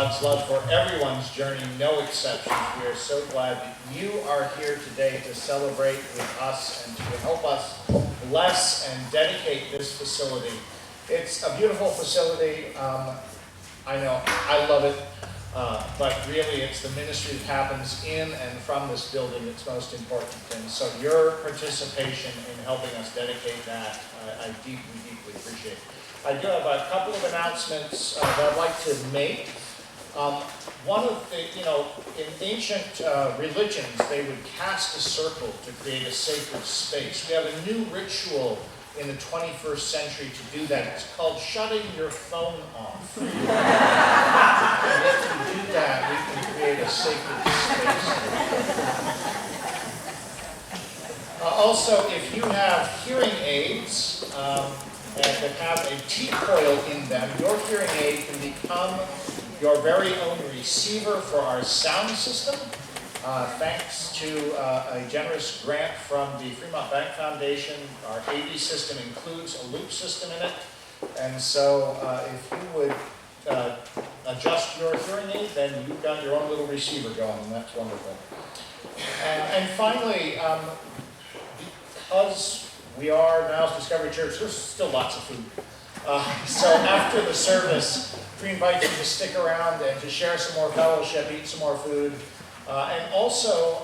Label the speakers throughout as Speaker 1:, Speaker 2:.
Speaker 1: God's love for everyone's journey, no exceptions. We are so glad that you are here today to celebrate with us and to help us bless and dedicate this facility. It's a beautiful facility. I know, I love it, but really it's the ministry that happens in and from this building that's most important. And so your participation in helping us dedicate that, I deeply, deeply appreciate. I do have a couple of announcements that I'd like to make. One of the, in ancient religions, they would cast a circle to create a sacred space. We have a new ritual in the 21st century to do that. It's called shutting your phone off. And if we do that, we can create a sacred space. Also, if you have hearing aids, that have a T-coil in them, your hearing aid can become your very own receiver for our sound system, thanks to a generous grant from the Fremont Bank Foundation. Our AV system includes a loop system in it, and so if you would adjust your hearing aid, then you've got your own little receiver going, and that's wonderful. And finally, because we are Niles Discovery Church, there's still lots of food. So after the service, we invite you to stick around and to share some more fellowship, eat some more food. And also,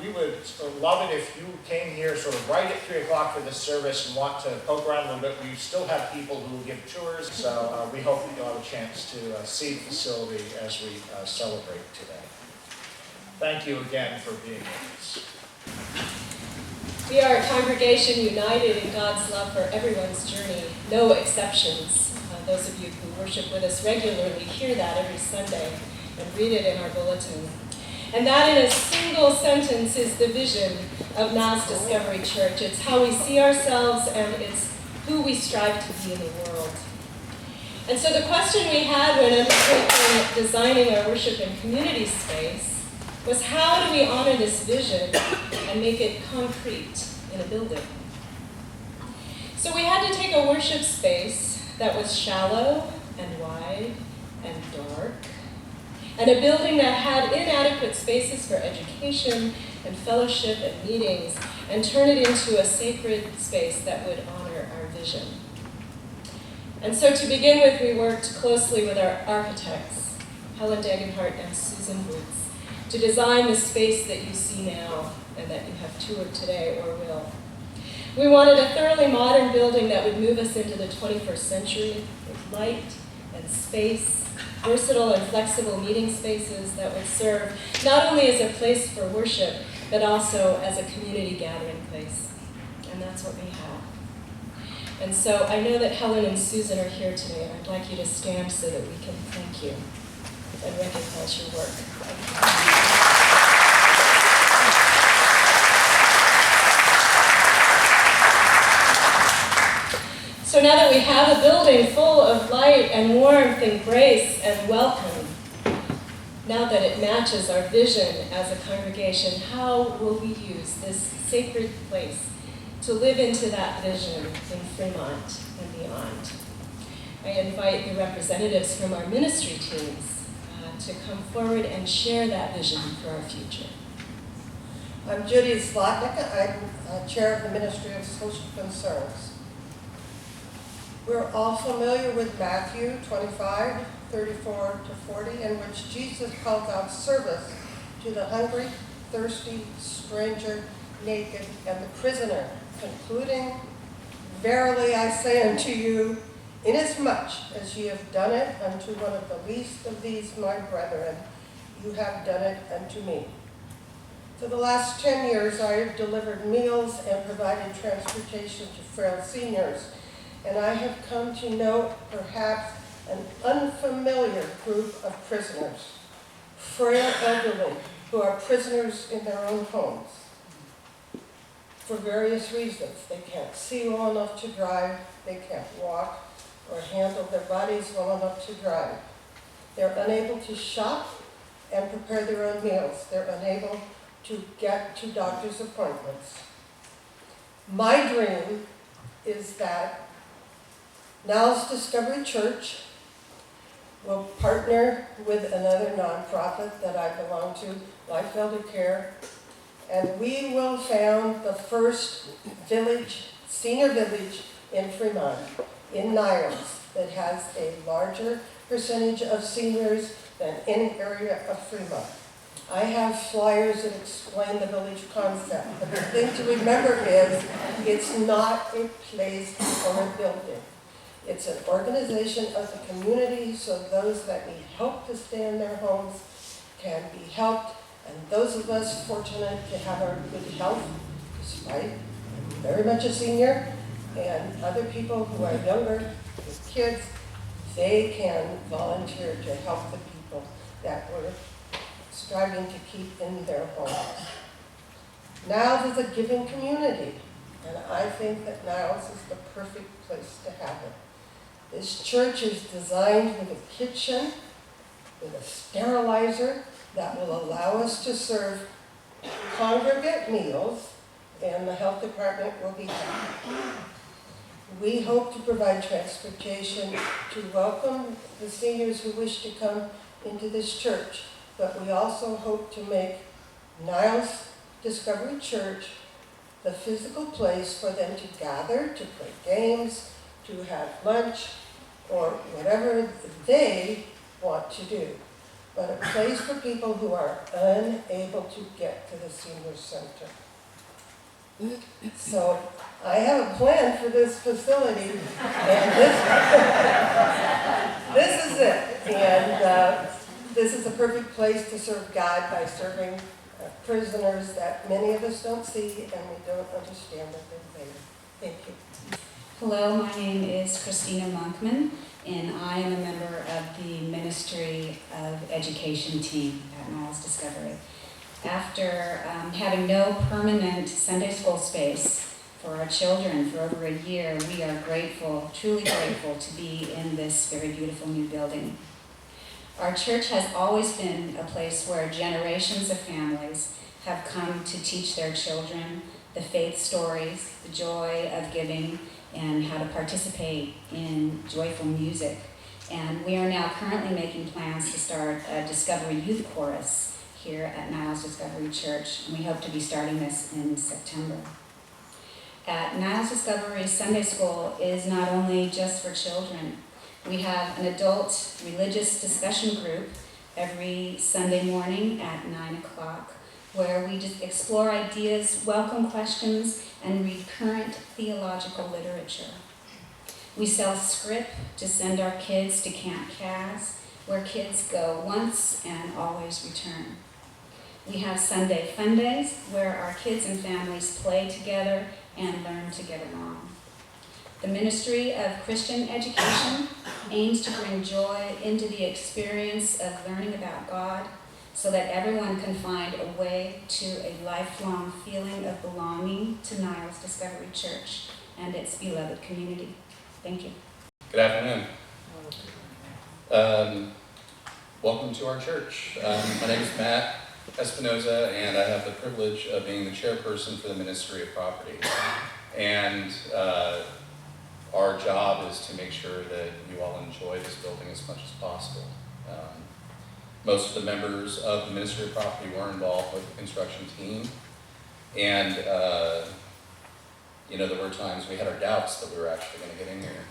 Speaker 1: we would love it if you came here sort of right at 3 o'clock for this service and want to poke around a little bit. We still have people who will give tours, so we hope that you'll have a chance to see the facility as we celebrate today. Thank you again for being with us.
Speaker 2: We are a congregation united in God's love for everyone's journey, no exceptions. Those of you who worship with us regularly hear that every Sunday and read it in our bulletin. And that in a single sentence is the vision of Niles Discovery Church. It's how we see ourselves and it's who we strive to be in the world. And so the question we had when undertaking designing our worship and community space was, how do we honor this vision and make it concrete in a building? So we had to take a worship space that was shallow and wide and dark, and a building that had inadequate spaces for education and fellowship and meetings, and turn it into a sacred space that would honor our vision. And so to begin with, we worked closely with our architects, Helen Degenhardt and Susan Woods, to design the space that you see now and that you have toured today or will. We wanted a thoroughly modern building that would move us into the 21st century with light and space, versatile and flexible meeting spaces that would serve not only as a place for worship, but also as a community gathering place. And that's what we have. And so I know that Helen and Susan are here today, and I'd like you to stand so that we can thank you and recognize your work. So now that we have a building full of light and warmth and grace and welcome, now that it matches our vision as a congregation, how will we use this sacred place to live into that vision in Fremont and beyond? I invite the representatives from our ministry teams to come forward and share that vision for our future.
Speaker 3: I'm Judy Slotnick. I'm chair of the Ministry of Social Concerns. We're all familiar with Matthew 25, 34 to 40, in which Jesus calls out service to the hungry, thirsty, stranger, naked, and the prisoner, concluding, "Verily I say unto you, inasmuch as ye have done it unto one of the least of these my brethren, you have done it unto me." For the last 10 years, I have delivered meals and provided transportation to frail seniors, and I have come to know perhaps an unfamiliar group of prisoners, frail elderly who are prisoners in their own homes. For various reasons, they can't see well enough to drive, they can't walk, or handle their bodies well enough to drive. They're unable to shop and prepare their own meals. They're unable to get to doctor's appointments. My dream is that Niles Discovery Church will partner with another nonprofit that I belong to, Life Elder Care, and we will found the first village, senior village in Fremont, in Niles, that has a larger percentage of seniors than any area of Fremont. I have flyers that explain the village concept, but the thing to remember is it's not a place or a building. It's an organization of the community, so those that need help to stay in their homes can be helped, and those of us fortunate to have our good health, despite I'm very much a senior, and other people who are younger with kids, they can volunteer to help the people that we're striving to keep in their homes. Niles is a giving community, and I think that Niles is the perfect place to have it. This church is designed with a kitchen, with a sterilizer that will allow us to serve congregate meals, and the health department will be happy. We hope to provide transportation to welcome the seniors who wish to come into this church, but we also hope to make Niles Discovery Church the physical place for them to gather, to play games, to have lunch, or whatever they want to do, but a place for people who are unable to get to the senior center. So I have a plan for this facility, and this is it. And this is a perfect place to serve God by serving prisoners that many of us don't see and we don't understand what they're there. Thank you.
Speaker 4: Hello, my name is Christina Monkman, and I am a member of the Ministry of Education team at Niles Discovery. After having no permanent Sunday school space for our children for over a year, we are grateful, truly grateful, to be in this very beautiful new building. Our church has always been a place where generations of families have come to teach their children the faith stories, the joy of giving, and how to participate in joyful music. And we are now currently making plans to start a Discovery Youth Chorus here at Niles Discovery Church, and we hope to be starting this in September. At Niles Discovery, Sunday School is not only just for children. We have an adult religious discussion group every Sunday morning at 9 o'clock, where we just explore ideas, welcome questions, and read current theological literature. We sell script to send our kids to Camp Kaz, where kids go once and always return. We have Sunday Fun Days, where our kids and families play together and learn to get along. The Ministry of Christian Education aims to bring joy into the experience of learning about God, so that everyone can find a way to a lifelong feeling of belonging to Niles Discovery Church and its beloved community. Thank you.
Speaker 5: Good afternoon. Welcome to our church. My name is Matt Espinoza, and I have the privilege of being the chairperson for the Ministry of Property. And our job is to make sure that you all enjoy this building as much as possible. Most of the members of the Ministry of Property were involved with the construction team, and there were times we had our doubts that we were actually going to get in here.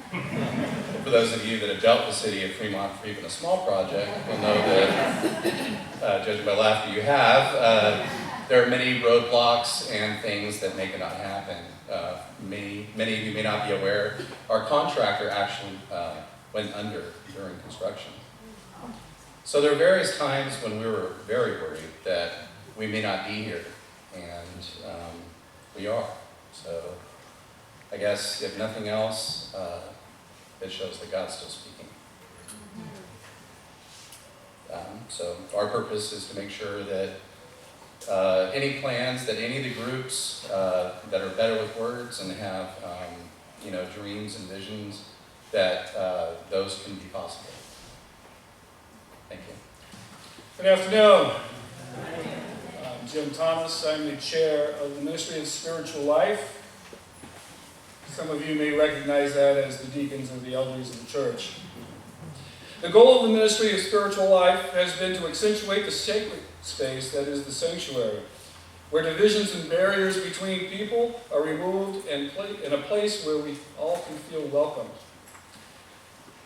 Speaker 5: For those of you that have dealt with the city of Fremont for even a small project, will know that, judging by laughter you have, there are many roadblocks and things that make it not happen. Many of you may not be aware, our contractor actually went under during construction. So there are various times when we were very worried that we may not be here, and we are. So I guess if nothing else, it shows that God's still speaking. So our purpose is to make sure that any plans that any of the groups that are better with words and have dreams and visions, that those can be possible. Thank you.
Speaker 6: Good afternoon. I'm Jim Thomas. I'm the chair of the Ministry of Spiritual Life. Some of you may recognize that as the deacons or the elders of the church. The goal of the Ministry of Spiritual Life has been to accentuate the sacred space that is the sanctuary, where divisions and barriers between people are removed and in a place where we all can feel welcomed.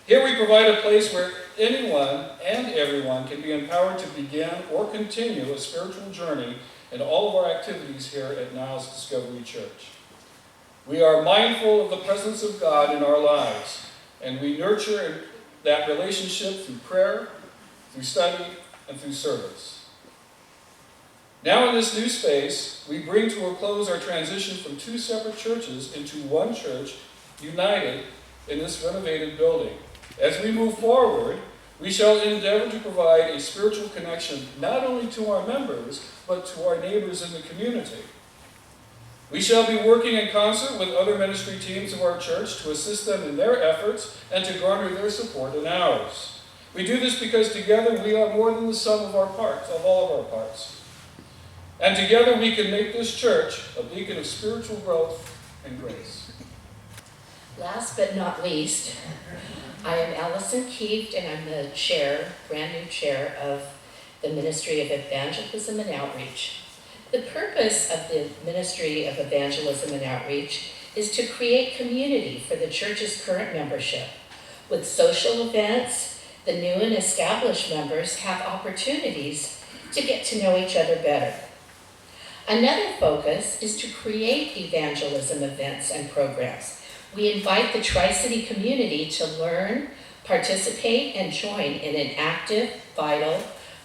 Speaker 6: Here we provide a place where anyone and everyone can be empowered to begin or continue a spiritual journey in all of our activities here at Niles Discovery Church. We are mindful of the presence of God in our lives, and we nurture that relationship through prayer, through study, and through service. Now in this new space, we bring to a close our transition from two separate churches into one church, united in this renovated building. As we move forward, we shall endeavor to provide a spiritual connection not only to our members, but to our neighbors in the community. We shall be working in concert with other ministry teams of our church to assist them in their efforts and to garner their support in ours. We do this because together we are more than the sum of our parts, of all of our parts. And together we can make this church a beacon of spiritual growth and grace.
Speaker 7: Last but not least, I am Allison Kieft, and I'm the chair, brand new chair of the Ministry of Evangelism and Outreach. The purpose of the Ministry of Evangelism and Outreach is to create community for the church's current membership. With social events, the new and established members have opportunities to get to know each other better. Another focus is to create evangelism events and programs. We invite the Tri-City community to learn, participate, and join in an active, vital,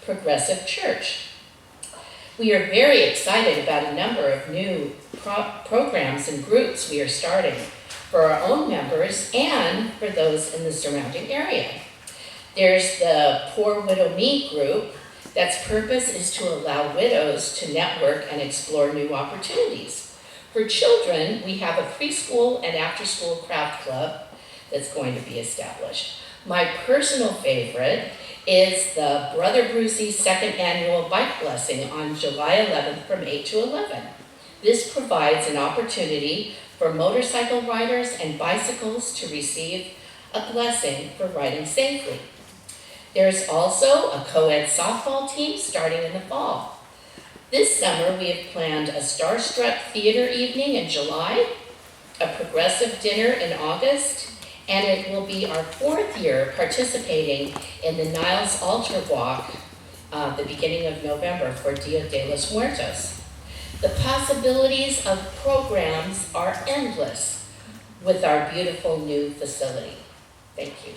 Speaker 7: progressive church. We are very excited about a number of new programs and groups we are starting for our own members and for those in the surrounding area. There's the Poor Widow Me group. That's purpose is to allow widows to network and explore new opportunities. For children, we have a preschool and after-school craft club that's going to be established. My personal favorite is the Brother Brucey's second annual bike blessing on July 11th from 8 to 11. This provides an opportunity for motorcycle riders and bicycles to receive a blessing for riding safely. There's also a co-ed softball team starting in the fall. This summer, we have planned a Starstruck theater evening in July, a progressive dinner in August, and it will be our 4th year participating in the Niles Altar Walk the beginning of November for Dia de los Muertos. The possibilities of programs are endless with our beautiful new facility. Thank you.